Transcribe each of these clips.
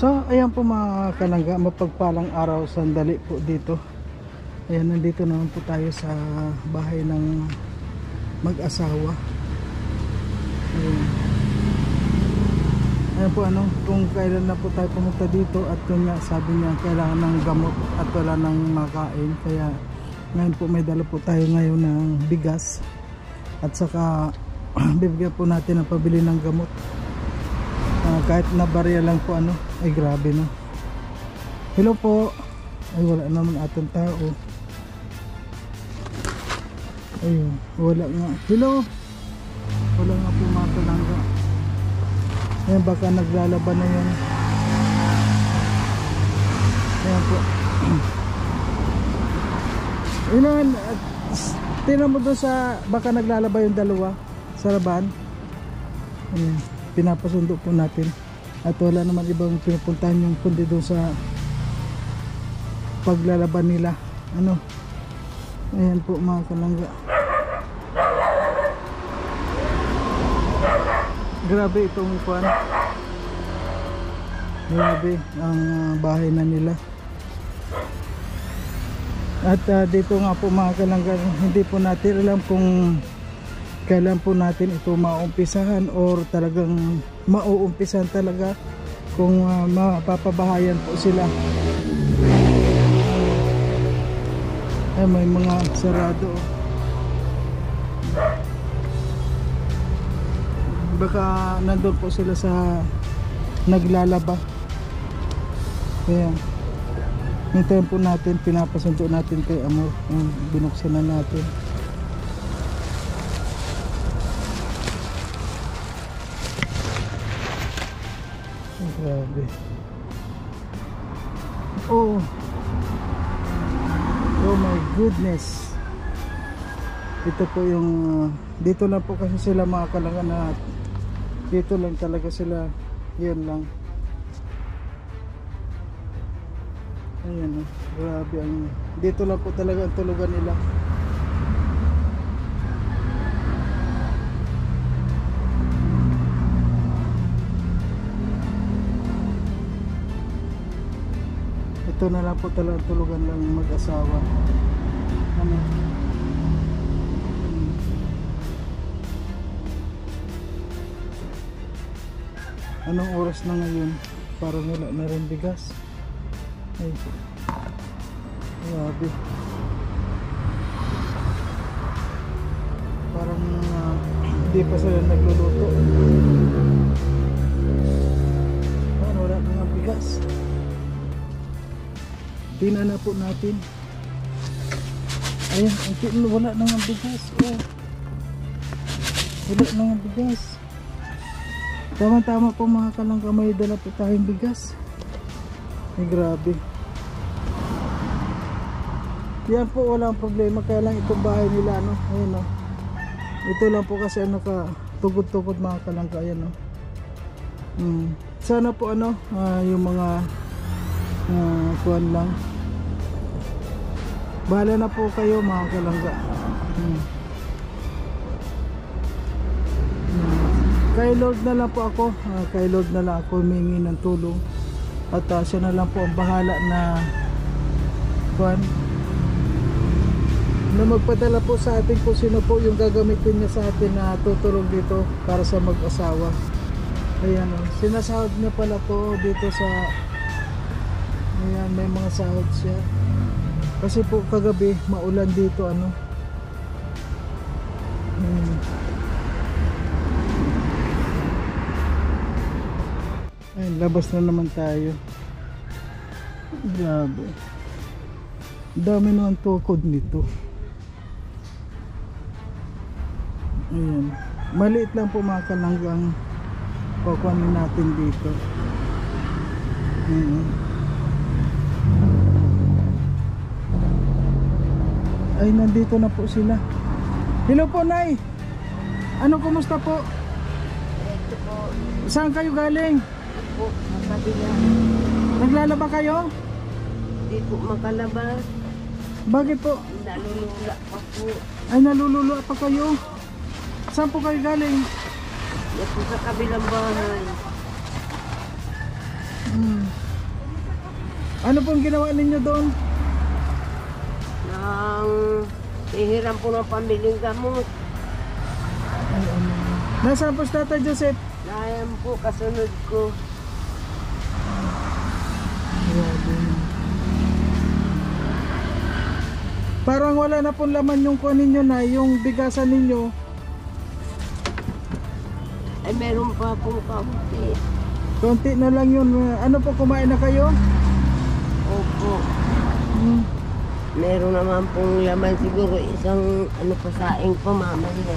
So ayan po mga kalangga, mapagpalang araw, sandali po dito. Ayan, nandito naman po tayo sa bahay ng mag-asawa. Ayan. Ayan po kung kailan na po tayo pumunta dito at yun nga, sabi niya kailangan ng gamot at wala nang makain. Kaya ngayon po may dala po tayo ngayon ng bigas at saka bibigyan po natin ang pabili ng gamot. Kahit na barya lang po ay grabe no. Hello po. Ay wala naman atong tao. Ayun, wala nga. Hello. Wala nga po mga kalangga. Ayan, baka naglalaban na yun. Ayan po. Ilan, tinan mo doon sa baka naglalaba yung dalawa sa laban. Ayan, pinapasundo po natin. At wala naman ibang pinupuntahan yung kundi doon sa paglalaban nila. Ayan po mga kalangga. Grabe itong kuwan. Grabe ang bahay na nila. At dito nga po mga kalangga, hindi po natin alam kung kailan po natin ito maumpisahan or talagang mauumpisahan talaga, kung mapapabahayan po sila. Ay, may mga sarado. Baka nandun po sila sa naglalaba. Kaya hintayin po natin, pinapasundo natin kay Amor. Binuksan na natin. Grabe. Oh my goodness. Ito po yung dito lang po kasi sila mga kalangga, na dito lang talaga sila. Yan lang. Ayan grabe dito lang po talaga ang tulugan nila. Ito na lang po talagang tulugan lang mag-asawa. Anong oras na ngayon? Parang wala na rin bigas. Ay, grabe. Parang hindi pa sila nagluluto. Parang wala na bigas. Tingnan na po natin. Ayan, wala na ng bigas. Wala na ng bigas. Tama-tama po mga kalangga, may dala po tayong bigas. Ay grabe. Yan po, walang problema. Kaya lang itong bahay nila ayan ito lang po kasi tugod-tugod mga kalangga. Ayan sana po yung mga kuwan lang. Bahala na po kayo mga kalangga. Kay Lord na lang po ako. Kay Lord na lang ako humingi ng tulong. At siya na lang po ang bahala na kuwan, na magpadala po sa atin kung sino po yung gagamitin niya sa atin na tutulong dito para sa mag-asawa. Ayan sinasahod niya pala po dito sa, ayan, may mga sahod siya. Kasi po kagabi maulan dito Ayun, labas na naman tayo. Grabe. Dami naman tukod nito. Ayan. Maliit lang po mga kalanggang kukunin natin dito. Ay, nandito na po sila. Hello po, Nay. Kumusta po? Saan kayo galing? Po, Makabila. Naglalaba kayo? Hindi po makalabas. Bakit po? Nalulula pa po. Ay, nalulula pa kayo? Saan po kayo galing? Yan po sa kabilang bahay. Hmm. Ano pong ginawa ninyo doon? Nang hihiram po ng pambiling gamot. Ay, ano. Nasaan po si Tatay Joseph? Nayan po kasunod ko. Grabe. Parang wala na pong laman yung kuha ninyo na, yung bigasan ninyo. Ay meron pa pong kaunti. Konti na lang yun. Ano po, kumain na kayo? Opo. Hmm. Meron naman pong laman siguro isang ano pasaing pa mamaya.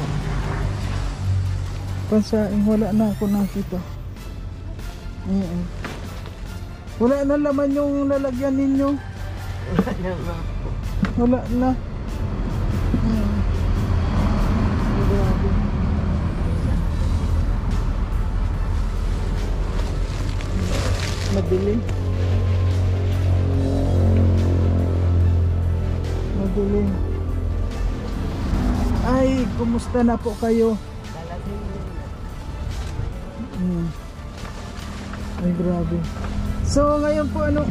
Pasaing, wala na ako nakita. Wala na laman yung lalagyan ninyo. Wala naman po. Wala na. Grabe. Madilim. Madilim. Ay, kumusta na po kayo? Ay, grabe. So, ngayon po ano,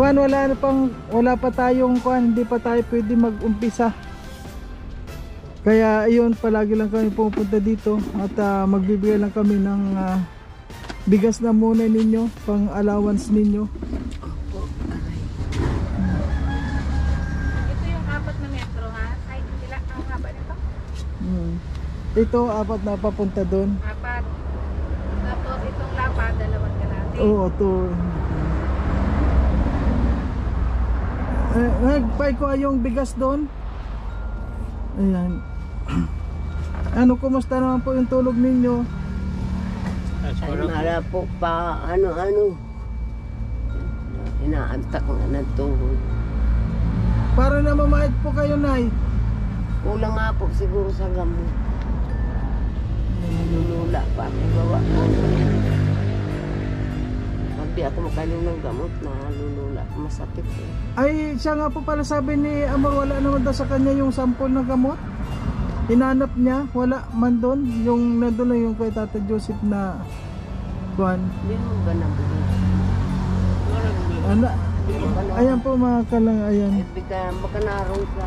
kuan, wala pa tayong kuan, hindi pa tayo pwede mag-umpisa. Kaya ayun, palagi lang kami pupunta dito at magbibigay lang kami ng bigas na muna ninyo, pang allowance ninyo. Ito yung 4 na metro ha? Ay, sila ang haba nito? Ito, 4 na papunta doon. 4. Tapos itong lapa, 2 kalahati. Oo, to. Nagpay ko yung bigas doon. Ayan. Ano, kumusta naman po yung tulog ninyo? Ay mara po pa ano. Inaantak nga ng tuhod. Para na mamahid po kayo, Nay. Kulang nga po siguro sa gamot. Nalulula pa ako gawa. Pag di ako makainom ng gamot, nalulula. Masakit eh. Ay, siya nga po pala sabi ni Amor, wala naman daw sa kanya yung sample ng gamot. Hinanap niya, wala man doon. Yung nandun na yung kay Tata Joseph na kuan. Hindi mo ba nabili? Ano? Ayan po mga kalang, ayan. Ay baka naroon sa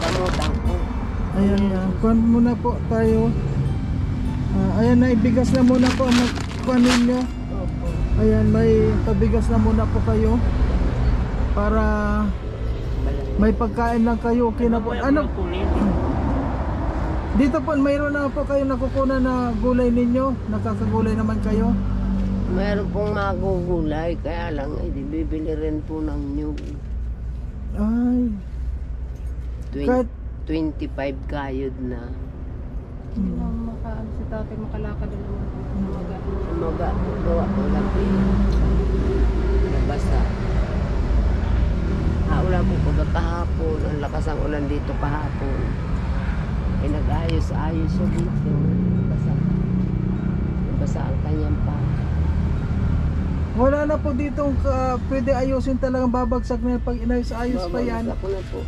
gamutan ko. Ayan na. Kuan muna po tayo. Ayan na, ibigas na muna po ang kuan ninyo. Opo. Ayan, may pabigas na muna po kayo. Para may pagkain lang kayo. Okay na po. Ano? Dito po, mayroon na po kayo nakukunan na gulay ninyo. Nakakagulay naman kayo. Meron pong magugulay, kaya lang di bibili rin po ng new. Ay. Kahit 25 kayod na. Hindi na si tatay makalakad naman. Umaga po gawa ko lang nabasa. Ulan po kahapon. Ang lakas ang ulan dito kahapon. Nag-ayos-ayos siya dito. Nabasa ang kanyang pa. wala na po dito pwede ayusin, talagang babagsak na pag inayos-ayos pa yan. Babagsak ko na po.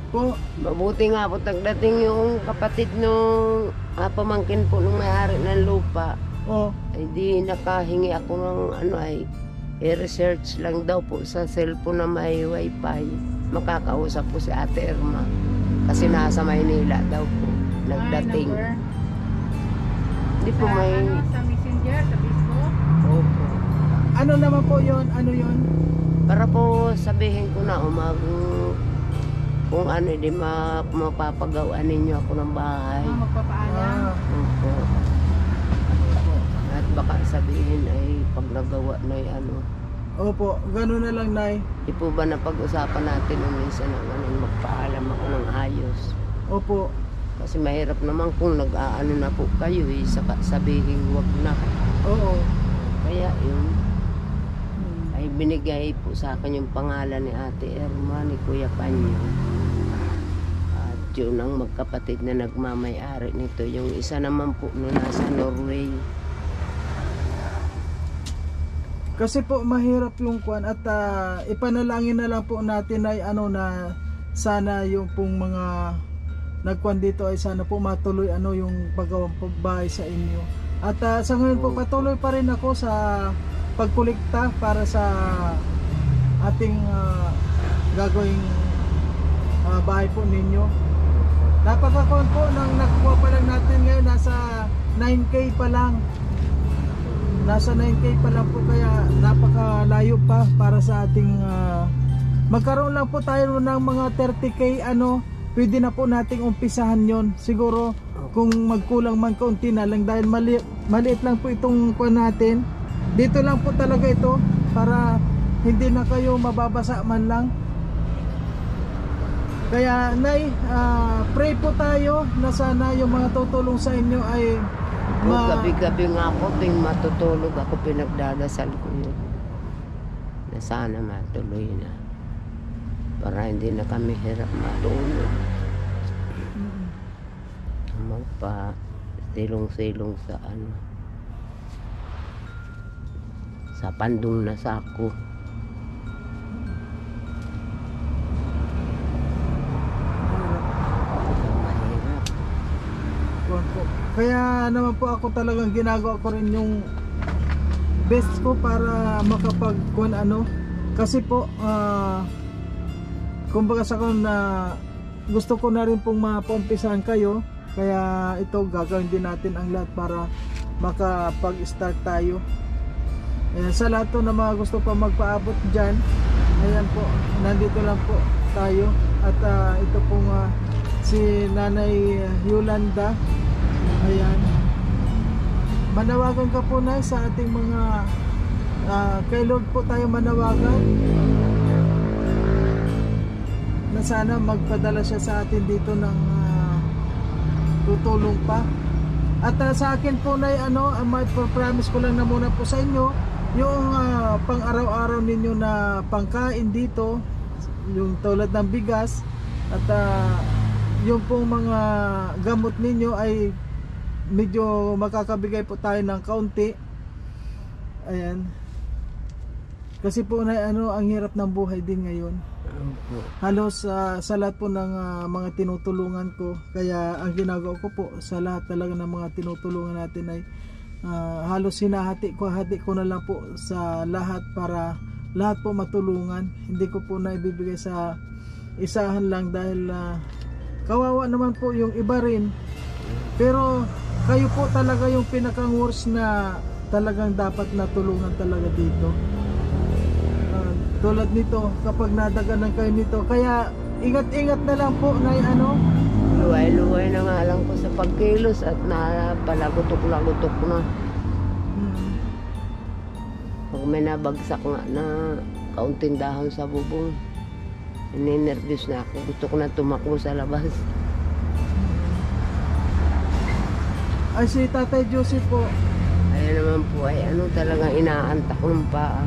Po. Mabuti nga po tagdating yung kapatid nung pamangkin po nung may-ari ng lupa. Oh. Ay di nakahingi ako ng i-research lang daw po sa cellphone na may wifi. Makakausap po si Ate Irma. Kasi nasa Maynila daw po. Nagdating. Hindi po may... Sa Messenger, sa Facebook? Opo. Ano naman po yon? Ano yon? Para po sabihin ko na kung ano, di mapapagawa ninyo ako ng bahay. Magpapaalam. Opo. At baka sabihin ay pag nagawa na Opo, gano'n na lang, Nay. di po ba napag-usapan natin nung minsan ng magpaalam ako ng ayos. Opo. Kasi mahirap naman kung nag-aano na po kayo sabihin wag na. Oo. Kaya yun ay binigay po sa akin yung pangalan ni Ate Irma, ni Kuya Panyo. At yun ang magkapatid na nagmamay-ari nito. Yung isa naman po no nasa Norway. Kasi po mahirap yung kuan at ipanalangin na lang po natin ay na sana yung pong mga nagkuan dito ay sana po matuloy yung paggawang bahay sa inyo. At sa ngayon po patuloy pa rin ako sa pagkolekta para sa ating gagawing bahay po ninyo. Napakakon po nang nakuha pa lang natin ngayon, nasa 9K pa lang. Nasa 9K pa lang po, kaya napakalayo pa para sa ating magkaroon lang po tayo ng mga 30K pwede na po nating umpisahan yon. Siguro kung magkulang man kaunti na lang dahil maliit lang po itong kuha natin. Dito lang po talaga ito para hindi na kayo mababasa man lang. Kaya Nay, pray po tayo na sana yung mga tutulong sa inyo ay gabi-gabi nga ako tuwing matutulog ako, pinagdadasal ko yun na sana matuloy na para hindi na kami hirap matulog. Magpa silong-silong sa pandong na sako. Mahirap. Kaya naman po ako talagang ginagawa ko rin yung best ko para makapagkuhan kasi po kumbaga sa gusto ko na rin pong mapaumpisahan kayo. Kaya ito, gagawin din natin ang lahat para makapag-start tayo. Ayan, sa lahat to na mga gusto pa magpaabot dyan, ayan po, nandito lang po tayo. At ito pong si Nanay Yolanda. Ayan, manawagan ka po na sa ating mga kay Lord po tayo manawagan na sana magpadala siya sa atin dito ng tutulong pa. At sa akin po na may promise ko lang na muna po sa inyo yung pang araw-araw ninyo na pangkain dito, yung tulad ng bigas at yung pong mga gamot ninyo ay medyo makakabigay po tayo ng kaunti. Ayan, kasi po na ang hirap ng buhay din ngayon. Halos sa lahat po ng mga tinutulungan ko, kaya ang ginagawa ko po sa lahat talaga ng mga tinutulungan natin ay halos hati ko na lang po sa lahat para lahat po matulungan. Hindi ko po na ibibigay sa isahan lang dahil kawawa naman po yung iba rin, pero kayo po talaga yung pinakang worst na talagang dapat natulungan talaga dito. Tulad nito, kapag nadaganan kayo nito, kaya ingat-ingat na lang po na luway-luway na nga lang ko sa pagkilos at napalagutok-lagutok na. Pag may nabagsak nga na kaunting dahon sa bubong, ninervous na ako, gusto ko na tumakbo sa labas. Ay, si Tatay Joseph po, ayun naman po ay talagang inaantak ng paa.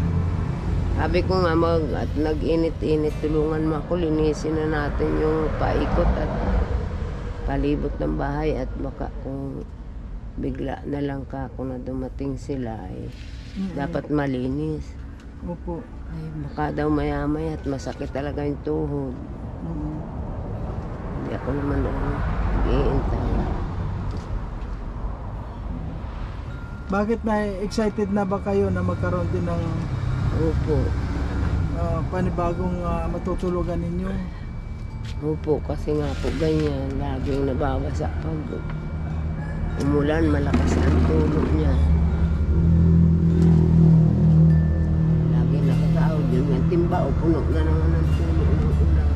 Sabi ko nga at nag-init-init, tulungan mo ako, linisin na natin yung paikot at palibot ng bahay at baka kung bigla na lang kung na dumating sila ay dapat malinis. Opo. Ay baka daw maya-maya at masakit talaga yung tuhod. Hindi ako naman nag-iintay. Bakit na excited na ba kayo na magkaroon din ng Opo. Panibagong matutulugan ninyo? Opo, kasi nga po ganyan, laging nababasa pag umulan, malakas ang tulog niya. Laging nakataod yung timba o puno na naman ang tulog ng ulan.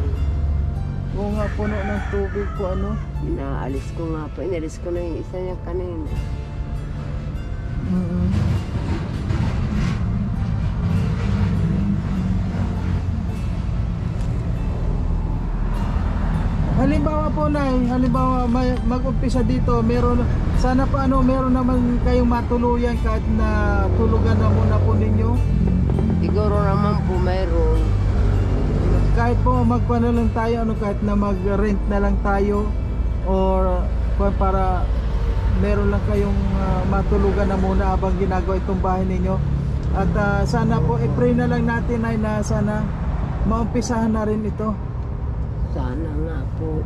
Oo nga, puno ng tubig po Inaalis ko nga po, inalis ko na yung isa niya kanina. Halimbawa po mag-umpisa dito, sana po meron naman kayong matuluyan kahit na tulugan na muna po ninyo. Siguro naman po mayroon. Kahit po magpano lang tayo, kahit na mag-rent na lang tayo or para meron lang kayong matulugan na muna habang ginagawa itong bahay ninyo. At sana po i-pray na lang natin ay na sana maumpisahan na rin ito. Sana nga po.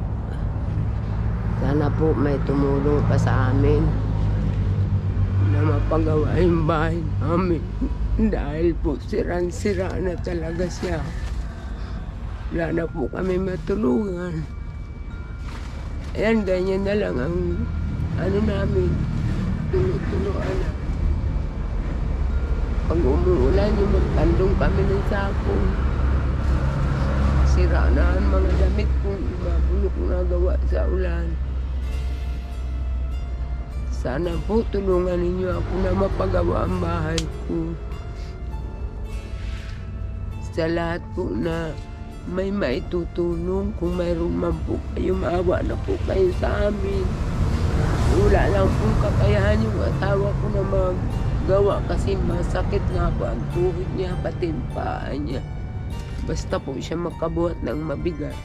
Sana po may tumulong pa sa amin. na mapagawa yung bahay namin. Dahil po sirang-sira na talaga siya. Wala na po kami matulungan. Ayan, ganyan na lang ang ano namin, tulo-tuloan na. Pag umuulan, yung magtandong kami ng sakong. Sira na ang mga damit kong ibabulok na gawa sa ulan. Sana po tulungan ninyo ako na mapagawa ang bahay ko. Sa lahat po na may maitutulong, kung mayroon man po kayo, maawa na po kayo sa amin. Wala lang po kakayahan yung asawa ko na magawa kasi masakit nga po ang tuhod niya, pati ang paa niya. Basta po siya makabuhat ng mabigat.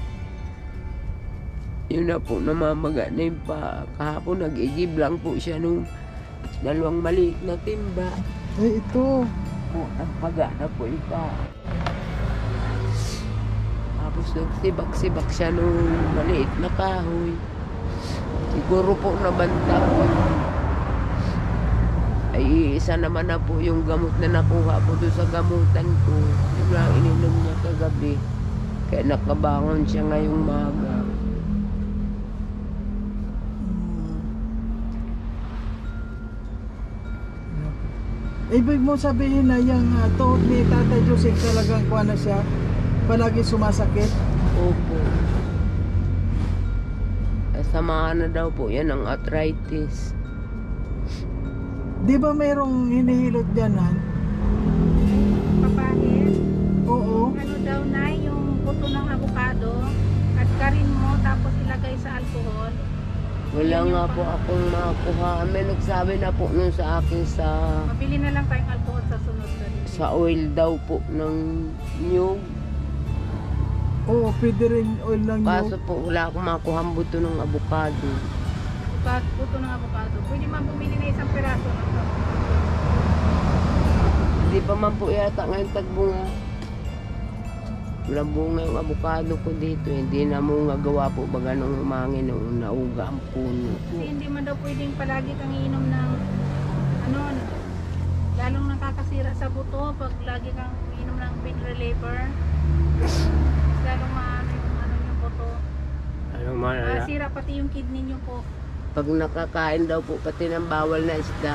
Yun na po, namamaga na yung paa. Kahapon nag-igib lang po siya nung 2 maliit na timba. Ay, ito. Po, nagpaga na po yung paa. Tapos nagsibak-sibak siya nung maliit na kahoy. Siguro po nabanta po. Ay, isa naman na po yung gamot na nakuha po doon sa gamutan ko. Yung lang ininom niya kagabi. Kaya nakabangon siya ngayong maga. Ibig mo sabihin na yung tuhod ni Tatay Joseph talagang kuha na siya? Palagi sumasakit? Opo. Samahan na daw po yan ang arthritis. Di ba mayroong hinihilot dyan, Han? Papahit. Oo. Ano daw na yung buto ng avocado, at karin mo tapos ilagay sa alcohol. Wala nga po akong makuha. May nagsabi na po nun sa akin Mabili na lang tayong alcohol sa sunod na rin. sa oil daw po ng nyug. Oo, pwede rin oil ng Kaso nyug. po wala akong makuha ang buto ng avocado. Buto ng avocado. Pwede man bumili na isang peraso ng Hindi pa man po yata ngayon tagbunga. Wala bunga yung avocado ko dito. Hindi na mo nga gawa po baga nung humangin nung nauga ang puno. Kasi hindi man daw pwedeng palagi kang iinom ng ano, lalong nakakasira sa buto pag lagi kang iinom ng pain reliever. Lalong maano yung buto. Anong malala? Sira pati yung kidney nyo po. Pag nakakain daw po pati ng bawal na isda.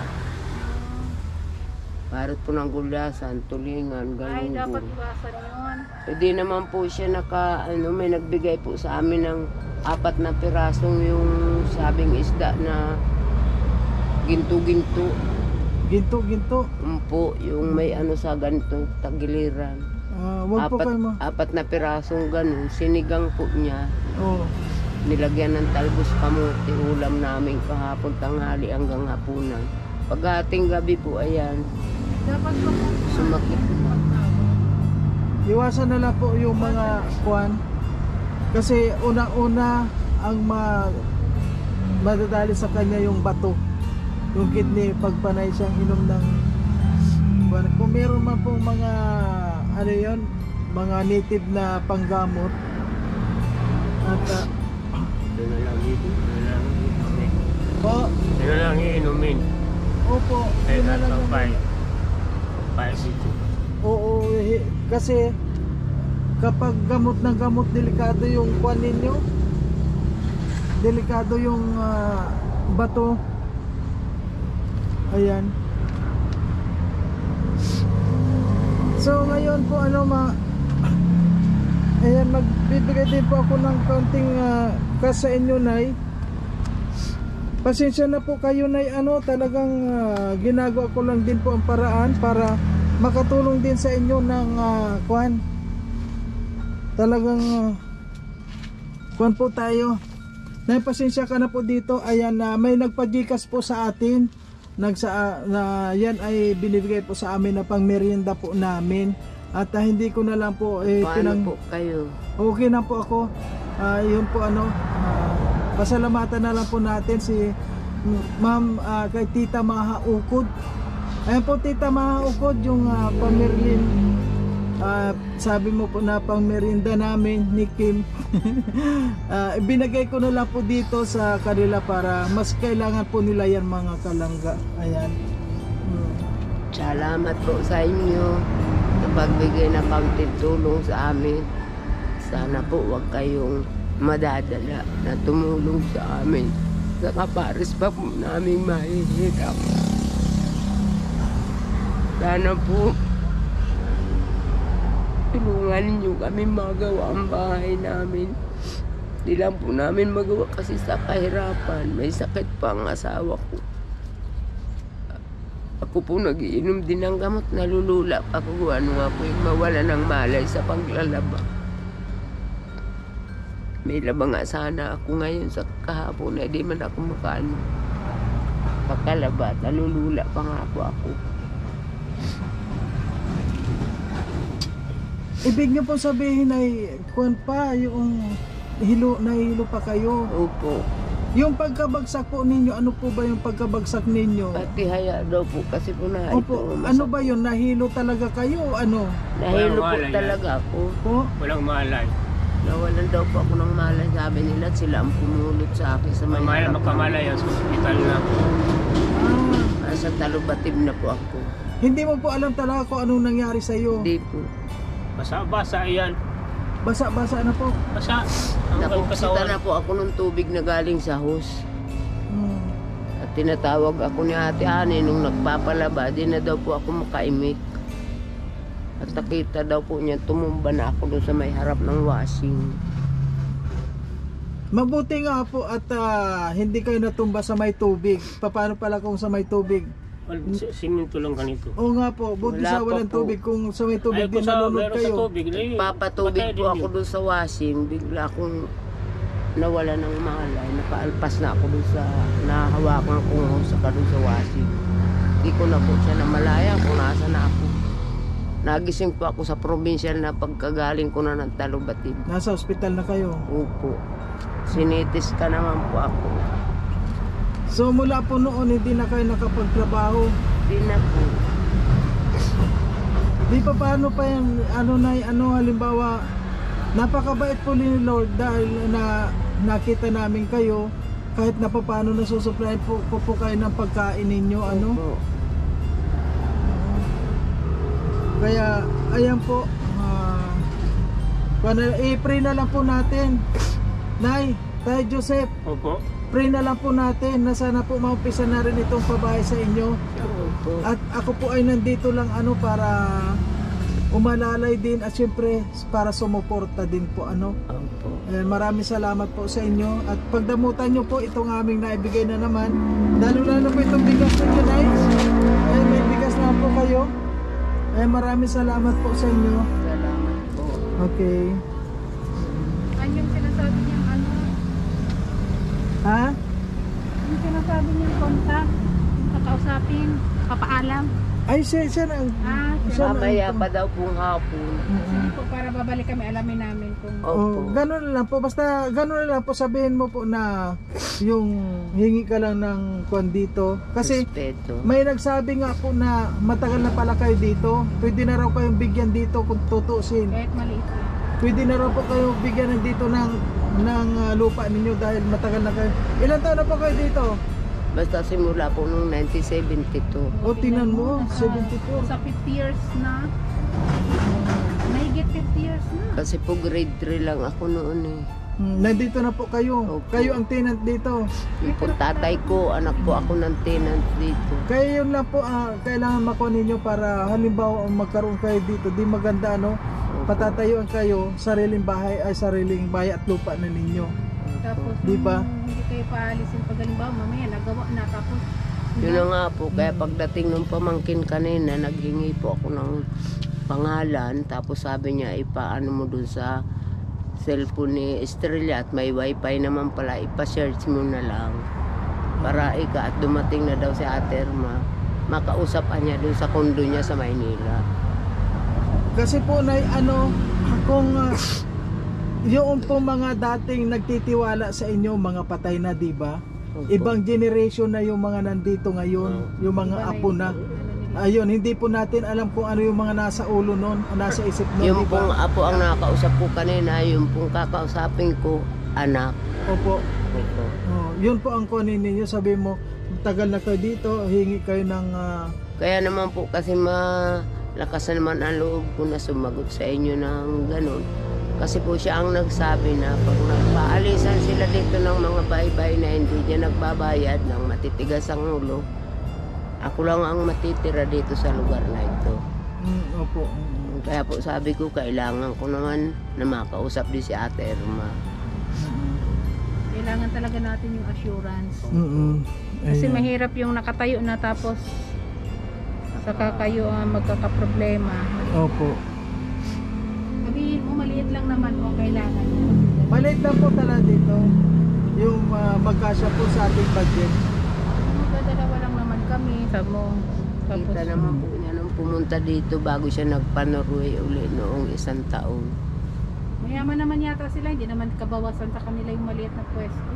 Parot po ng gulasan, tulingan, Ay, dapat galunggong. iwasan yun. Hindi naman po siya may nagbigay po sa amin ng 4 na pirasong yung sabing isda na ginto-ginto. Ginto. Po, yung may sa ganitong tagiliran. Wag po kayo mo. 4 na pirasong ganun, sinigang po niya. Oo. Nilagyan ng talbos kamote, ulam namin kahapon tanghali hanggang hapunan. Paghating gabi po, ayan, Dapat po sumakit. Iwasan na lang po yung mga kuwan. Kasi una-una ang madadali sa kanya yung bato. Yung kidney, pagpanay siyang inom ng kuwan. Kung meron man pong mga ano yun, mga native na panggamot. At Ito na lang inumin. po, Ito na lang inumin. opo, yun na lang naman. dito. Oo, kasi kapag gamot ng gamot, delikado yung kuwan ninyo. Delikado yung bato. Ayan. So ngayon po ayan, magbibigay din po ako ng kaunting cash sa inyo, Nay. Pasensya na po kayo, Nay, talagang ginagawa ko lang din po ang paraan para makatulong din sa inyo ng kuwan. Talagang kuwan po tayo. Nay, pasensya ka na po dito. Ayan, may nagpa-GCash po sa atin. Yan ay binibigay po sa amin na pang merienda po namin. At hindi ko na lang po Paano po kayo? okay na po ako. Yun po pasalamatan na lang po natin si Ma'am kay Tita Maha Ukod. Ayan po, Tita Maha Ukod, yung pang-merlin, sabi mo po na pang-merienda namin ni Kim. Binagay ko na lang po dito sa kanila para mas kailangan po nila yan, mga kalangga. Ayan. Salamat po sa inyo sa pagbigay ng kaunting tulong sa amin. Sana po wag kayong madadala na tumulong sa amin. Sa kapares pa po namin mahihirap. Sana po tulungan niyo kami magawa ang bahay namin. Di lang po namin magawa kasi sa kahirapan. May sakit pa ang asawa ko. Ako po nagiinom din ng gamot, nalulula ako. Ano nga po yung mawala ng malay sa paglalaba. May laba nga sana ako ngayon sa kahapon na di man ako makaano. Pagkalaba, nalulula pa nga ako. Ibig niyo po sabihin ay kuwan pa yung nahihilo pa kayo. Opo. Yung pagkabagsak po ninyo, ano po ba yung pagkabagsak ninyo? Patihaya daw po kasi po na Opo, ano ba yun? Nahilo talaga kayo? Ano? Nahilo po Walang malay talaga ako. Po? Walang malay. Nawalan daw po ako ng malay. Sabi nila at sila ang pumulot sa akin sa may Mamaya harap. makamalay ang hospital na. Sa Talubatib na po ako. Hindi mo po alam talaga kung anong nangyari sa iyo. Hindi po. Basa-basa yan. Basa-basa na po. Basa. Ang Nakukusita katawan. na po ako ng tubig na galing sa hose. Hmm. At tinatawag ako ni Ate Ani nung nagpapalaba. Di na daw po ako makaimik. At nakita daw po niya tumumba na ako doon sa may harap ng washing. Mabuti nga po at hindi kayo natumba sa may tubig. Paano pala kung sa may tubig? Siminto lang ganito. Oo nga po, buti Wala sa pa walang po. tubig. Kung sa may tubig Ay, din kung sa nalunod meron sa kayo. tubig, Papatubig patay po din ako yun. doon sa washing. Bigla akong nawala ng malay. Nakaalpas na ako doon sa nahawakan ko sa doon sa washing. Hindi ko na po siya namalayan kung nasa na ako. Nagising po ako sa provincial na pagkagaling ko na ng Talubatib. Nasa ospital na kayo. Opo. Sinitis ka naman po ako. So mula po noon hindi na kayo nakapagtrabaho. Di na po. Di pa paano pa yung halimbawa napakabait po ni Lord dahil na nakita namin kayo kahit na paano nasusupply po kayo ng pagkain ninyo ano. Opo. Kaya ayan po i-pray na lang po natin. Nay, Tay Joseph, Opo. pray na lang po natin na sana po maumpisa na rin itong pabahay sa inyo. Opo. At ako po ay nandito lang para umalalay din at syempre para sumuporta din po ano. Opo. Maraming salamat po sa inyo at pagdamutan nyo po itong aming naibigay na naman. Lalo po itong bigas ninyo, Nay. May bigas na po kayo. Maraming salamat po sa inyo. Salamat po. Okay. Ano yung sinasabi niyang ano? Ha? Yung sinasabi niyang contact? Yung kakausapin? Papaalam? Ay, siya na. Siya. Mamaya pa daw pong hapon. Sige po, para babalik kami, alamin namin kung... Opo. Ganun na lang po. Basta ganun na lang po. Sabihin mo po na yung hingi ka lang ng kwan dito. Kasi Respeto. may nagsabi nga po na matagal na pala kayo dito. Pwede na raw kayong bigyan dito kung tutusin. Kahit maliit lang. Pwede na raw po kayo bigyan ng dito ng lupa ninyo dahil matagal na kayo. Ilan taon na po kayo dito? Basta simula po noong 1972. O tinan mo, 74. Sa 50 years na. Mahigit 50 years na. Kasi po grade 3 lang ako noon eh. Nandito na po kayo. Opo. Kayo ang tenant dito. Yung po tatay ko, anak po ako ng tenant dito. Kaya yun lang po kailangan makuha ninyo para halimbawa magkaroon kayo dito. Di maganda ano, patatayuan kayo sariling bahay at lupa na ninyo. Tapos Di ba? hindi kayo paalisin pag halimbawa mamaya nagawa na tapos Yun na nga po, kaya pagdating ng pamangkin kanina, naghingi po ako ng pangalan. Tapos sabi niya, ipaano mo dun sa cellphone ni Estrella at may wifi naman pala, ipa-search mo na lang. Para at dumating na daw si Ate Irma, makausapan niya dun sa kondo niya sa Maynila. Kasi po kung yung po mga dating nagtitiwala sa inyo, mga patay na, di ba? Opo. Ibang generation na yung mga nandito ngayon, yung mga apo na. Ayun, hindi po natin alam kung ano yung mga nasa ulo nun, nasa isip nun, Yung di pong ba? apo ang nakausap ko kanina, yung pong kakausapin ko, anak. Opo. Opo. Yun po ang kunin ninyo. Sabi mo, tagal na kayo dito, hingi kayo ng Kaya naman po kasi malakas naman ang loob ko na sumagot sa inyo ng ganun. Kasi po siya ang nagsabi na pag nagpaalisan sila dito ng mga bahay-bahay na hindi niya nagbabayad ng matitigas ang ulo, ako lang ang matitira dito sa lugar na ito. Opo. Kaya po sabi ko, kailangan ko naman na makausap din si Ate Irma. Kailangan talaga natin yung assurance. Kasi Ayan. mahirap yung nakatayo na tapos saka kayo magkakaproblema. Opo. Sabihin mo, maliit lang naman kung kailangan niya. Maliit lang po talaga dito. Yung magkasya po sa ating budget. Magdadalawa lang naman kami. Sabi mo, tapos Kita naman po niya nung pumunta dito bago siya nagpa-Norway uli noong 1 taon. mayaman naman yata sila. Hindi naman kabawasan sa kanila yung maliit na pwesto.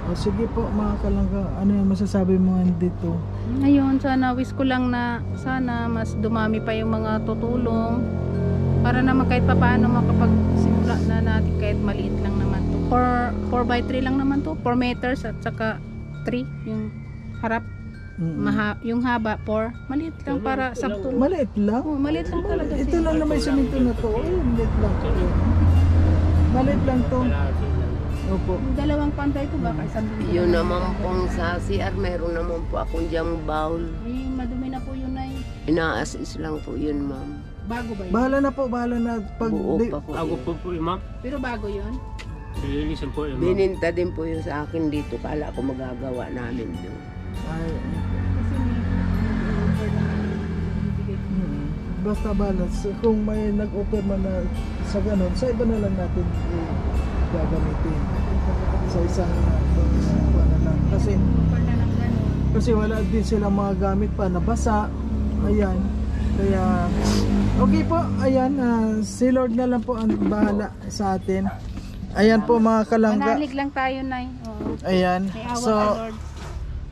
O sige po mga kalangga, ano yung masasabi mo dito? Ngayon, sana wish ko lang na sana mas dumami pa yung mga tutulong para naman kahit papaano makapagsimula na natin kahit maliit lang naman to. 4x3 lang naman to, 4 meters at saka 3 yung harap. Yung haba 4, maliit lang para sakto. Maliit lang? Oh, maliit lang talaga. Ito lang na may simento na to. Ay, maliit lang to. Maliit lang to. Opo. Yung dalawang pantay ko baka isang linggo. Yun naman pong sa CR, meron naman po akong diyang bowl. Ay, madumi na po yun ay. Ina-assist lang po yun, ma'am. Bago ba yun? Bahala na po, bahala na. Pag, Buo pa po Ako yun. po ma'am. Pero bago yun? Lilinisan po ma'am. Bininta din po yun sa akin dito. Kala ko magagawa namin doon. Ay, Kasi may offer na bibigay. basta balance. Kung may nag-offer man na sa ganun, sa iba na lang natin gagamitin. Sa isang na lang. Kasi Offer na ng gano'n. kasi wala din silang mga gamit pa na basa. Ayan. Kaya okay po, ayan, si Lord na lang po ang bahala sa atin. Ayan po mga kalangga. Manalig lang tayo, Nay. Oo. Ayan. May awa So ka, Lord.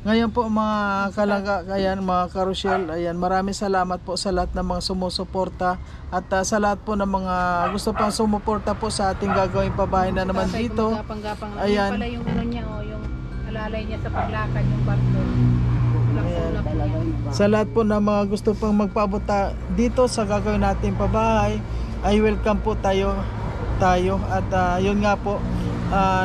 ngayon po mga kalangga, ayan mga karusyel, ayan, maraming salamat po sa lahat ng mga sumusuporta at sa lahat po ng mga gusto pang sumuporta po sa ating gagawing pabahay na naman Tatay dito. gumagapang-gapang lang. Ayan. Yung pala yung ano niya, yung alalay niya sa paglakad, yung barko. Ulap-ulap niya. Sa lahat po ng mga gusto pang magpaabot dito sa gagawin nating pabahay, ay welcome po tayo at yun nga po,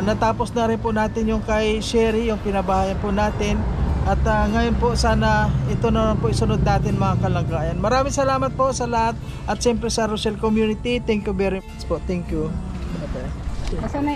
natapos na rin po natin yung kay Sherry, yung pinabahayan po natin. At ngayon po sana ito na lang po isunod natin mga kalagayan. Maraming salamat po sa lahat at siyempre sa Rochelle Community. Thank you very much po. Thank you. Basta na